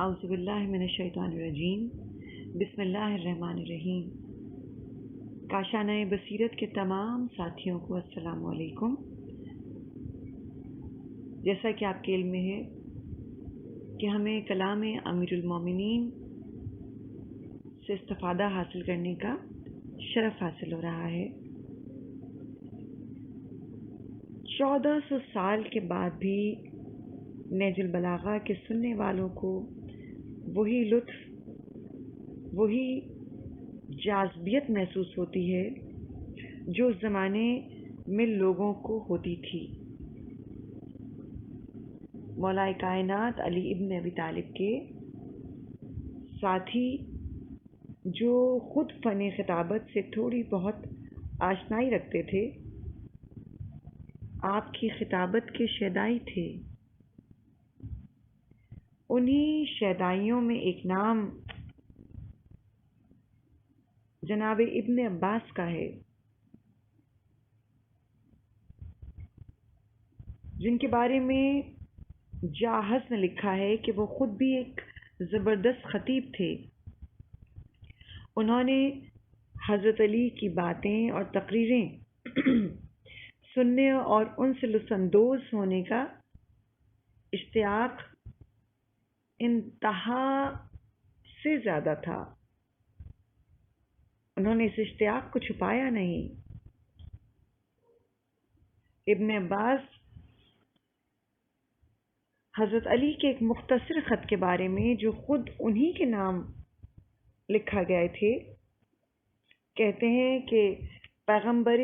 اعوذ باللہ من الشیطان الرجیم بسم اللہ الرحمن الرحیم۔ کاشانہ بصیرت کے تمام ساتھیوں کو السلام علیکم۔ جیسا کہ آپ کے علم میں ہے کہ ہمیں کلام امیر المومنین سے استفادہ حاصل کرنے کا شرف حاصل ہو رہا ہے۔ 1400 سال کے بعد بھی نہج البلاغہ کے سننے والوں کو وہی لطف، وہی جاذبیت محسوس ہوتی ہے جو اس زمانے میں لوگوں کو ہوتی تھی۔ مولا کائنات علی ابن ابی طالب کے ساتھی جو خود فن خطابت سے تھوڑی بہت آشنائی رکھتے تھے، آپ کی خطابت کے شیدائی تھے۔ انہی شیدائیوں میں ایک نام جناب ابن عباس کا ہے، جن کے بارے میں جاحظ نے لکھا ہے کہ وہ خود بھی ایک زبردست خطیب تھے۔ انہوں نے حضرت علی کی باتیں اور تقریریں سننے اور ان سے لطف اندوز ہونے کا اشتیاق انتہا سے زیادہ تھا۔ انہوں نے اس اشتیاق کو چھپایا نہیں۔ ابن عباس حضرت علی کے ایک مختصر خط کے بارے میں جو خود انہی کے نام لکھا گئے تھے، کہتے ہیں کہ پیغمبر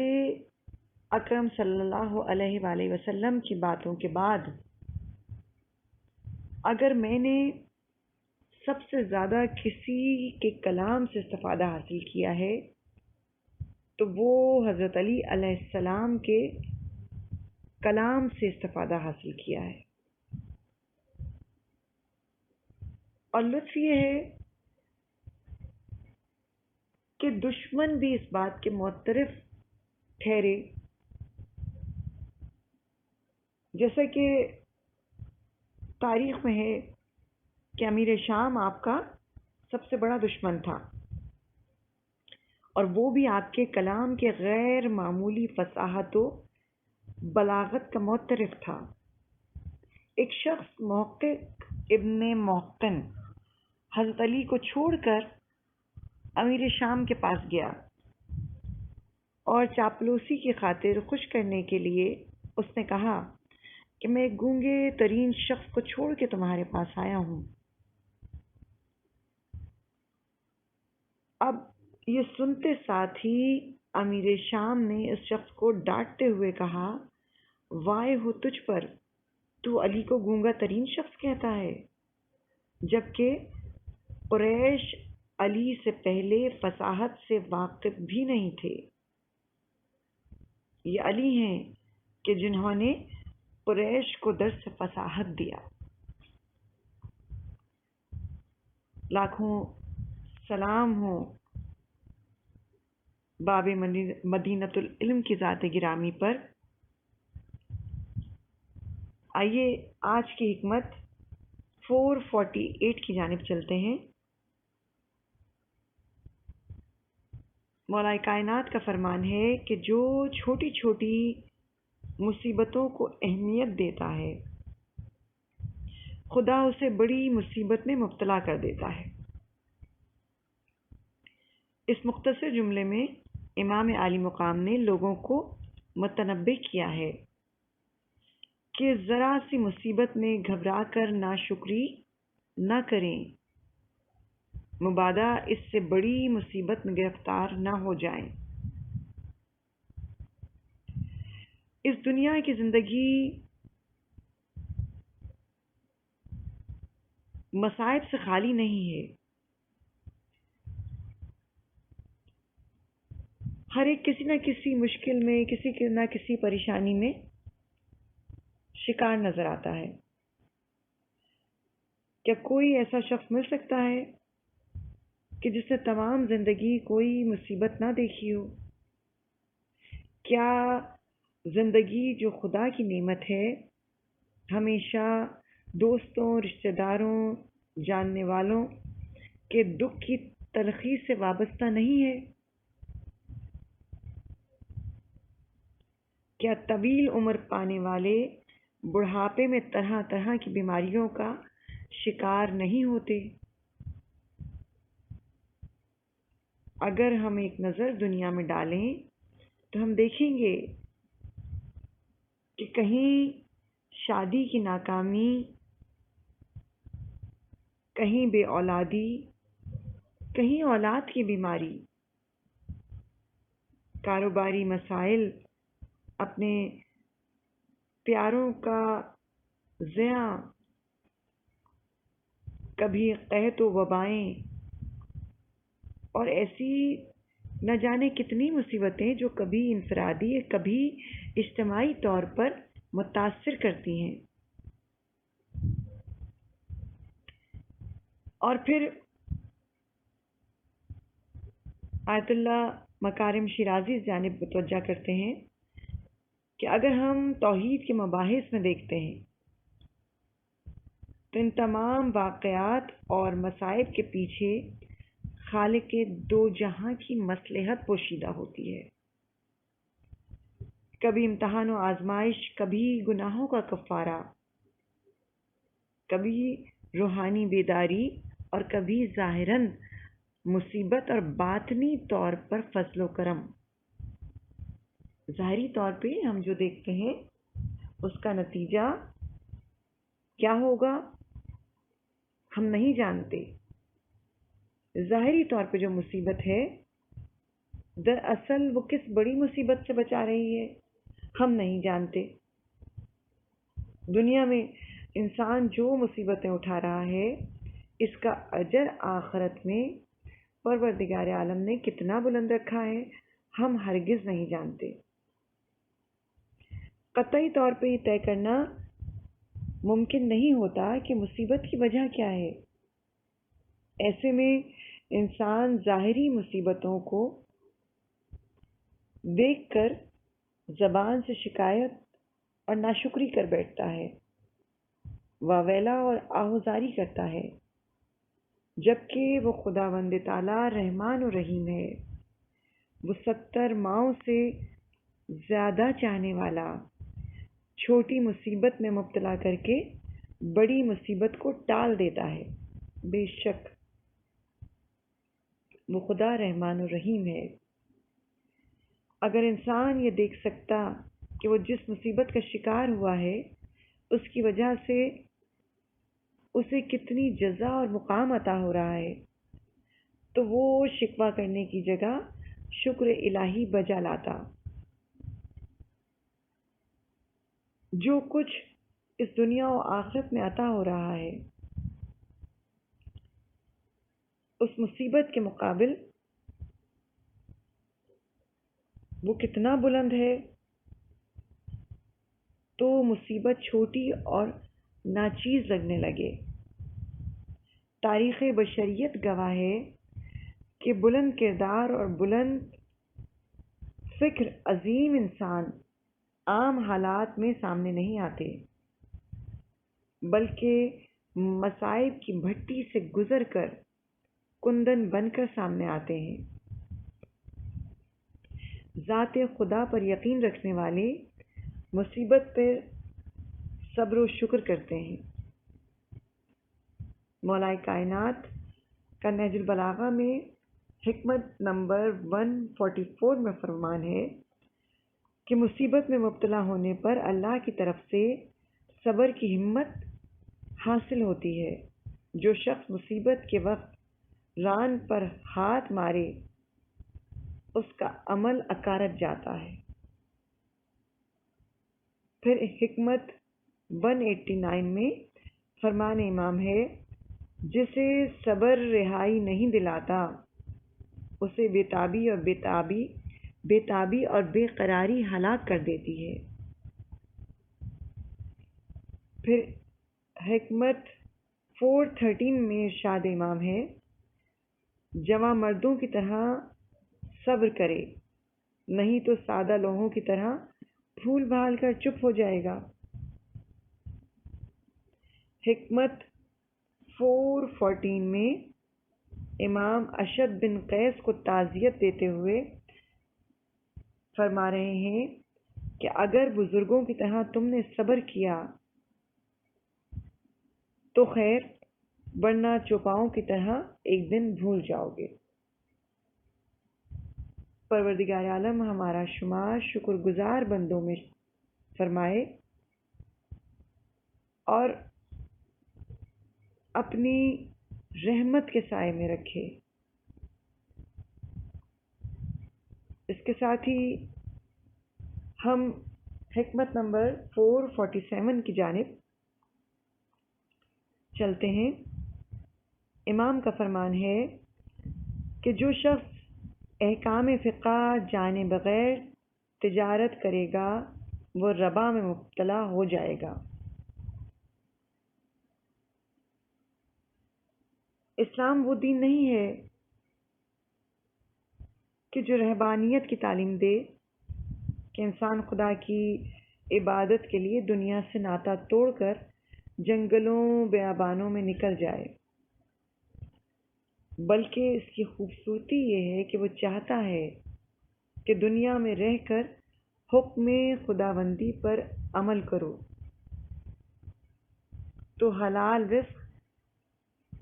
اکرم صلی اللہ علیہ وآلہ وسلم کی باتوں کے بعد اگر میں نے سب سے زیادہ کسی کے کلام سے استفادہ حاصل کیا ہے تو وہ حضرت علی علیہ السلام کے کلام سے استفادہ حاصل کیا ہے۔ اور لطف یہ ہے کہ دشمن بھی اس بات کے معترف ٹھہرے، جیسا کہ تاریخ میں ہے کہ امیر شام آپ کا سب سے بڑا دشمن تھا، اور وہ بھی آپ کے کلام کے غیر معمولی فصاحت و بلاغت کا معترف تھا۔ ایک شخص محقق ابن محقن حضرت علی کو چھوڑ کر امیر شام کے پاس گیا اور چاپلوسی کی خاطر خوش کرنے کے لیے اس نے کہا کہ میں ایک گونگے ترین شخص کو چھوڑ کے تمہارے پاس آیا ہوں۔ اب یہ سنتے ساتھ ہی امیر شام نے اس شخص کو ڈانٹتے ہوئے کہا، وائے ہو تجھ پر، تو علی کو گونگا ترین شخص کہتا ہے، جبکہ قریش علی سے پہلے فصاحت سے واقف بھی نہیں تھے۔ یہ علی ہیں کہ جنہوں نے قریش کو درس فصاحت دیا۔ لاکھوں سلام ہو باب مدینۃ العلم کی ذات گرامی پر۔ آئیے آج کی حکمت 448 کی جانب چلتے ہیں۔ مولا کائنات کا فرمان ہے کہ جو چھوٹی چھوٹی مصیبتوں کو اہمیت دیتا ہے، خدا اسے بڑی مصیبت میں مبتلا کر دیتا ہے۔ اس مختصر جملے میں امام عالی مقام نے لوگوں کو متنبہ کیا ہے کہ ذرا سی مصیبت میں گھبرا کر ناشکری نہ کریں، مبادا اس سے بڑی مصیبت میں گرفتار نہ ہو جائیں۔ اس دنیا کی زندگی مصائب سے خالی نہیں ہے۔ ہر ایک کسی نہ کسی مشکل میں، کسی نہ کسی پریشانی میں شکار نظر آتا ہے۔ کیا کوئی ایسا شخص مل سکتا ہے کہ جس نے تمام زندگی کوئی مصیبت نہ دیکھی ہو؟ کیا زندگی جو خدا کی نعمت ہے ہمیشہ دوستوں، رشتہ داروں، جاننے والوں کے دکھ کی تلخی سے وابستہ نہیں ہے؟ کیا طویل عمر پانے والے بڑھاپے میں طرح طرح کی بیماریوں کا شکار نہیں ہوتے؟ اگر ہم ایک نظر دنیا میں ڈالیں تو ہم دیکھیں گے کہ کہیں شادی کی ناکامی، کہیں بے اولادی، کہیں اولاد کی بیماری، کاروباری مسائل، اپنے پیاروں کا ضیاع، کبھی قحط و وبائیں، اور ایسی نہ جانے کتنی مصیبتیں جو کبھی انفرادی کبھی اجتماعی طور پر متاثر کرتی ہیں۔ اور پھر آیت اللہ مکارم شیرازی اس جانب متوجہ کرتے ہیں کہ اگر ہم توحید کے مباحث میں دیکھتے ہیں تو ان تمام واقعات اور مصائب کے پیچھے خالق کے دو جہاں کی مصلحت پوشیدہ ہوتی ہے۔ کبھی امتحان و آزمائش، کبھی گناہوں کا کفارہ، کبھی روحانی بیداری، اور کبھی ظاہراً مصیبت اور باطنی طور پر فضل و کرم۔ ظاہری طور پہ ہم جو دیکھتے ہیں اس کا نتیجہ کیا ہوگا ہم نہیں جانتے۔ ظاہری طور پہ جو مصیبت ہے دراصل وہ کس بڑی مصیبت سے بچا رہی ہے ہم نہیں جانتے۔ دنیا میں انسان جو مصیبتیں اٹھا رہا ہے اس کا اجر آخرت میں پروردگار عالم نے کتنا بلند رکھا ہے ہم ہرگز نہیں جانتے۔ قطعی طور پہ یہ طے کرنا ممکن نہیں ہوتا کہ مصیبت کی وجہ کیا ہے۔ ایسے میں انسان ظاہری مصیبتوں کو دیکھ کر زبان سے شکایت اور ناشکری کر بیٹھتا ہے، واویلا اور آہوزاری کرتا ہے، جبکہ وہ خداوند تعالی رحمان و رحیم ہے، وہ 70 ماؤں سے زیادہ چاہنے والا، چھوٹی مصیبت میں مبتلا کر کے بڑی مصیبت کو ٹال دیتا ہے۔ بے شک وہ خدا رحمان و رحیم ہے۔ اگر انسان یہ دیکھ سکتا کہ وہ جس مصیبت کا شکار ہوا ہے اس کی وجہ سے اسے کتنی جزا اور مقام عطا ہو رہا ہے تو وہ شکوہ کرنے کی جگہ شکر الہی بجا لاتا۔ جو کچھ اس دنیا و آخرت میں عطا ہو رہا ہے اس مصیبت کے مقابل وہ کتنا بلند ہے تو مصیبت چھوٹی اور ناچیز لگنے لگے۔ تاریخ بشریت گواہ ہے کہ بلند کردار اور بلند فکر عظیم انسان عام حالات میں سامنے نہیں آتے بلکہ مصائب کی بھٹی سے گزر کر کندن بن کر سامنے آتے ہیں۔ ذات خدا پر یقین رکھنے والے مصیبت پر صبر و شکر کرتے ہیں۔ مولا کائنات کا نہج البلاغہ میں حکمت نمبر 144 میں فرمان ہے کہ مصیبت میں مبتلا ہونے پر اللہ کی طرف سے صبر کی ہمت حاصل ہوتی ہے۔ جو شخص مصیبت کے وقت ران پر ہاتھ مارے اس کا عمل اکارت جاتا ہے۔ پھر حکمت 189 میں فرمان امام ہے، جسے صبر رہائی نہیں دلاتا اسے بے تابی اور بے قراری ہلاک کر دیتی ہے۔ پھر حکمت 413 میں ارشاد امام ہے، جواں مردوں کی طرح صبر کرے نہیں تو سادہ لوگوں کی طرح پھول بھال کر چپ ہو جائے گا۔ حکمت 4:14 میں امام اشد بن قیس کو تعزیت دیتے ہوئے فرما رہے ہیں کہ اگر بزرگوں کی طرح تم نے صبر کیا تو خیر، ورنہ چوپاؤں کی طرح ایک دن بھول جاؤ گے۔ پروردگار عالم ہمارا شمار شکر گزار بندوں میں فرمائے اور اپنی رحمت کے سائے میں رکھے۔ اس کے ساتھ ہی ہم حکمت نمبر 447 کی جانب چلتے ہیں۔ امام کا فرمان ہے کہ جو شخص احکام فقہ جانے بغیر تجارت کرے گا وہ ربا میں مبتلا ہو جائے گا۔ اسلام وہ دین نہیں ہے کہ جو رہبانیت کی تعلیم دے کہ انسان خدا کی عبادت کے لیے دنیا سے ناطا توڑ کر جنگلوں بیابانوں میں نکل جائے، بلکہ اس کی خوبصورتی یہ ہے کہ وہ چاہتا ہے کہ دنیا میں رہ کر حکم خداوندی پر عمل کرو تو حلال رزق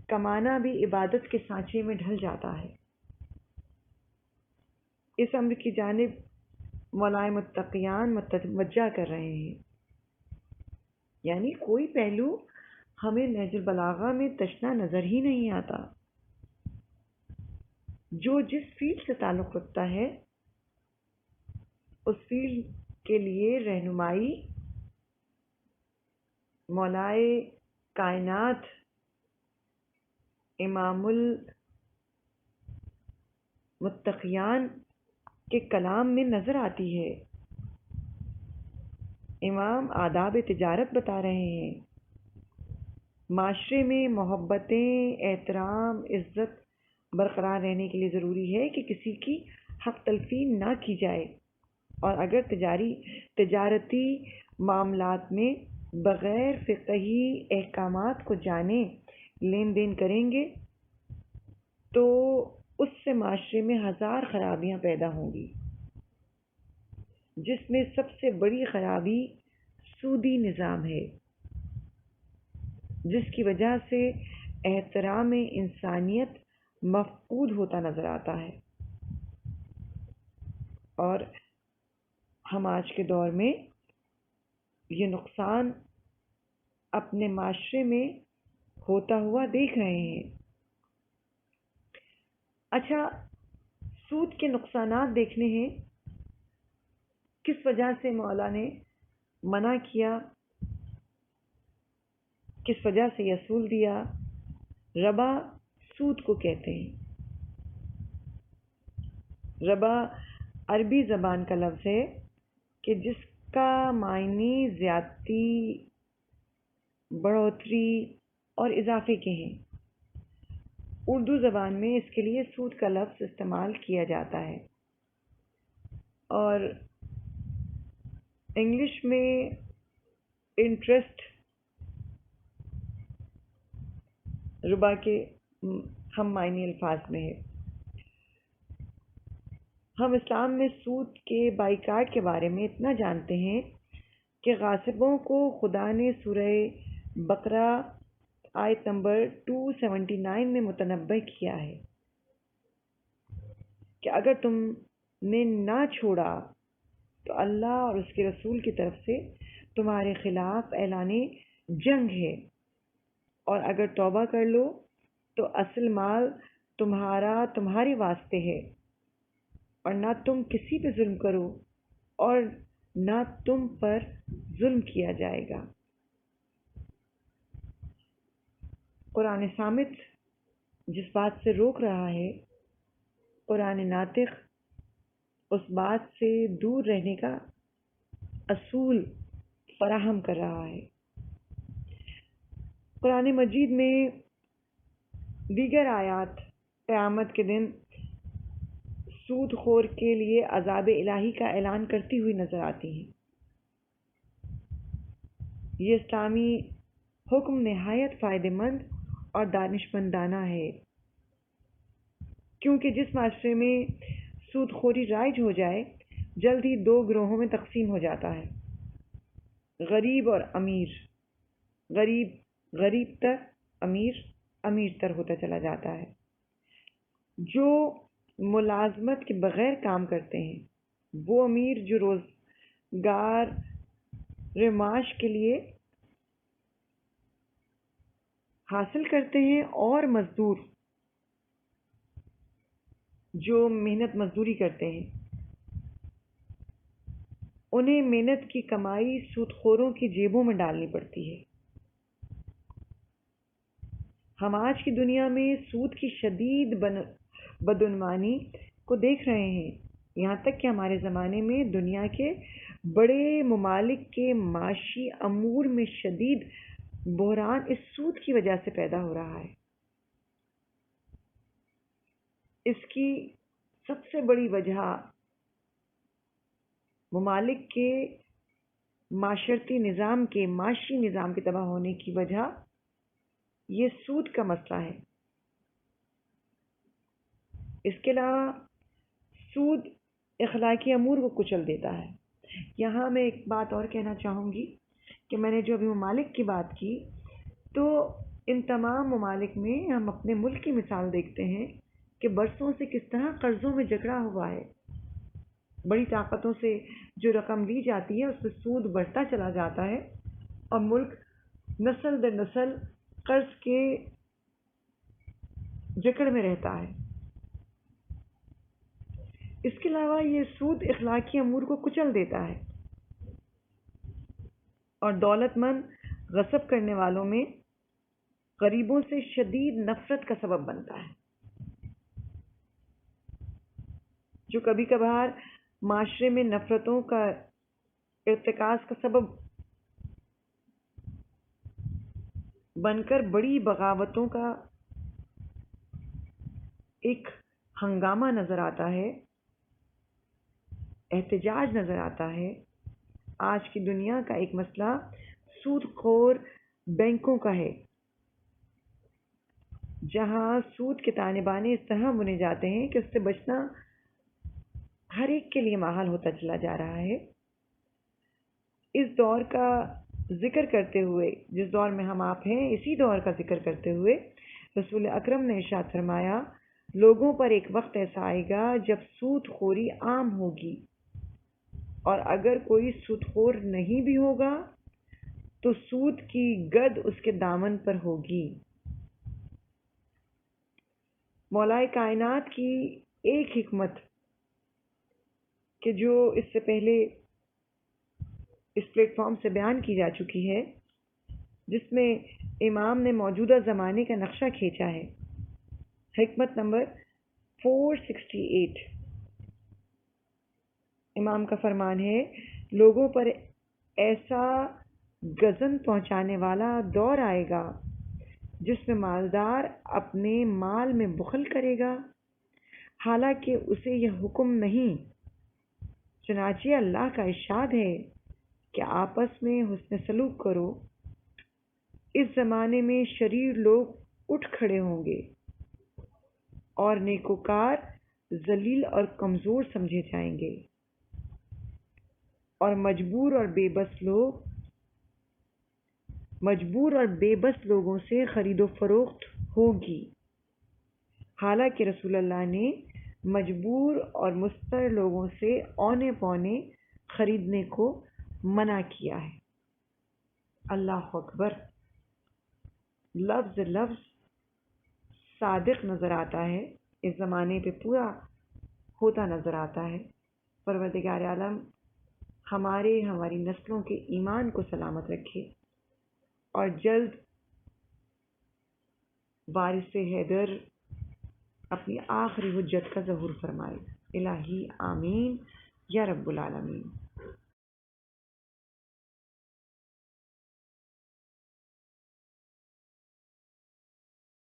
کمانا بھی عبادت کے سانچے میں ڈھل جاتا ہے۔ اس امر کی جانب مولائے متقیان متوجہ کر رہے ہیں، یعنی کوئی پہلو ہمیں نہج البلاغہ میں تشنا نظر ہی نہیں آتا۔ جو جس فیلڈ سے تعلق رکھتا ہے اس فیلڈ کے لیے رہنمائی مولائے کائنات امام المتقیان کے کلام میں نظر آتی ہے۔ امام آداب تجارت بتا رہے ہیں، معاشرے میں محبتیں، احترام، عزت برقرار رہنے کے لیے ضروری ہے کہ کسی کی حق تلفی نہ کی جائے، اور اگر تجارتی معاملات میں بغیر فقہی احکامات کو جانے لین دین کریں گے تو اس سے معاشرے میں ہزار خرابیاں پیدا ہوں گی، جس میں سب سے بڑی خرابی سودی نظام ہے، جس کی وجہ سے احترام انسانیت مفقود ہوتا نظر آتا ہے۔ اور ہم آج کے دور میں یہ نقصان اپنے معاشرے میں ہوتا ہوا دیکھ رہے ہیں۔ اچھا، سود کے نقصانات دیکھنے ہیں، کس وجہ سے مولا نے منع کیا، کس وجہ سے یہ اصول دیا۔ ربا سود کو کہتے ہیں۔ ربا عربی زبان کا لفظ ہے کہ جس کا معنی زیادتی، بڑھوتری اور اضافے کے ہیں۔ اردو زبان میں اس کے لیے سود کا لفظ استعمال کیا جاتا ہے، اور انگلش میں انٹرسٹ ربا کے ہم معنی الفاظ میں ہے۔ ہم اسلام میں سود کے بائیکاٹ کے بارے میں اتنا جانتے ہیں کہ غاصبوں کو خدا نے سورہ بقرہ آیت نمبر 279 میں متنبہ کیا ہے کہ اگر تم نے نہ چھوڑا تو اللہ اور اس کے رسول کی طرف سے تمہارے خلاف اعلان جنگ ہے، اور اگر توبہ کر لو تو اصل مال تمہارے واسطے ہے، اور نہ تم کسی پہ ظلم کرو اور نہ تم پر ظلم کیا جائے گا۔ قرآن صامت جس بات سے روک رہا ہے، قرآن ناطق اس بات سے دور رہنے کا اصول فراہم کر رہا ہے۔ قرآن مجید میں دیگر آیات قیامت کے دن سود خور کے لیے عذاب الہی کا اعلان کرتی ہوئی نظر آتی ہیں۔ یہ اسلامی حکم نہایت فائدہ مند اور دانشمندانہ ہے، کیونکہ جس معاشرے میں سود خوری رائج ہو جائے جلد ہی دو گروہوں میں تقسیم ہو جاتا ہے، غریب اور امیر، غریب تر، امیر تر ہوتا چلا جاتا ہے۔ جو ملازمت کے بغیر کام کرتے ہیں وہ امیر، جو روزگار معاش کے لیے حاصل کرتے ہیں، اور مزدور جو محنت مزدوری کرتے ہیں، انہیں محنت کی کمائی سود خوروں کی جیبوں میں ڈالنی پڑتی ہے۔ ہم آج کی دنیا میں سود کی شدید بدعنوانی کو دیکھ رہے ہیں، یہاں تک کہ ہمارے زمانے میں دنیا کے بڑے ممالک کے معاشی امور میں شدید بحران اس سود کی وجہ سے پیدا ہو رہا ہے۔ اس کی سب سے بڑی وجہ ممالک کے معاشی نظام کے تباہ ہونے کی وجہ یہ سود کا مسئلہ ہے۔ اس کے علاوہ سود اخلاقی امور کو کچل دیتا ہے۔ یہاں میں ایک بات اور کہنا چاہوں گی کہ میں نے جو ابھی ممالک کی بات کی، تو ان تمام ممالک میں ہم اپنے ملک کی مثال دیکھتے ہیں کہ برسوں سے کس طرح قرضوں میں جکڑا ہوا ہے۔ بڑی طاقتوں سے جو رقم لی جاتی ہے اس پہ سود بڑھتا چلا جاتا ہے اور ملک نسل در نسل قرض کے جکڑ میں رہتا ہے۔ اس کے علاوہ یہ سود اخلاقی امور کو کچل دیتا ہے اور دولت مند غصب کرنے والوں میں غریبوں سے شدید نفرت کا سبب بنتا ہے، جو کبھی کبھار معاشرے میں نفرتوں کا ارتکاز کا سبب بن کر بڑی بغاوتوں کا ایک ہنگامہ نظر آتا ہے، احتجاج نظر آتا ہے۔ آج کی دنیا کا ایک مسئلہ سود خور بینکوں کا ہے، جہاں سود کے تانے بانے اس طرح بنے جاتے ہیں کہ اس سے بچنا ہر ایک کے لیے محال ہوتا چلا جا رہا ہے۔ اس دور کا ذکر کرتے ہوئے، جس دور میں ہم آپ ہیں، اسی دور کا ذکر کرتے ہوئے رسول اکرم نے ارشاد فرمایا، لوگوں پر ایک وقت ایسا آئے گا جب سود خوری عام ہوگی، اور اگر کوئی سود خور نہیں بھی ہوگا تو سود کی گد اس کے دامن پر ہوگی۔ مولائے کائنات کی ایک حکمت کہ جو اس سے پہلے اس پلیٹ فارم سے بیان کی جا چکی ہے، جس میں امام نے موجودہ زمانے کا نقشہ کھینچا ہے، حکمت نمبر 468، امام کا فرمان ہے، لوگوں پر ایسا گزن پہنچانے والا دور آئے گا جس میں مالدار اپنے مال میں بخل کرے گا حالانکہ اسے یہ حکم نہیں، چنانچہ اللہ کا ارشاد ہے کہ آپس میں حسن سلوک کرو۔ اس زمانے میں شریر لوگ اٹھ کھڑے ہوں گے اور نیکوکار ذلیل اور کمزور سمجھے جائیں گے، اور مجبور اور بے بس لوگوں سے خرید و فروخت ہوگی، حالانکہ رسول اللہ نے مجبور اور مضطر لوگوں سے اونے پونے خریدنے کو منع کیا ہے۔ اللہ اکبر! لفظ صادق نظر آتا ہے، اس زمانے پہ پورا ہوتا نظر آتا ہے۔ پروردگار عالم ہماری نسلوں کے ایمان کو سلامت رکھے اور جلد وارث حیدر اپنی آخری حجت کا ظہور فرمائے۔ الہی آمین یا رب العالمین۔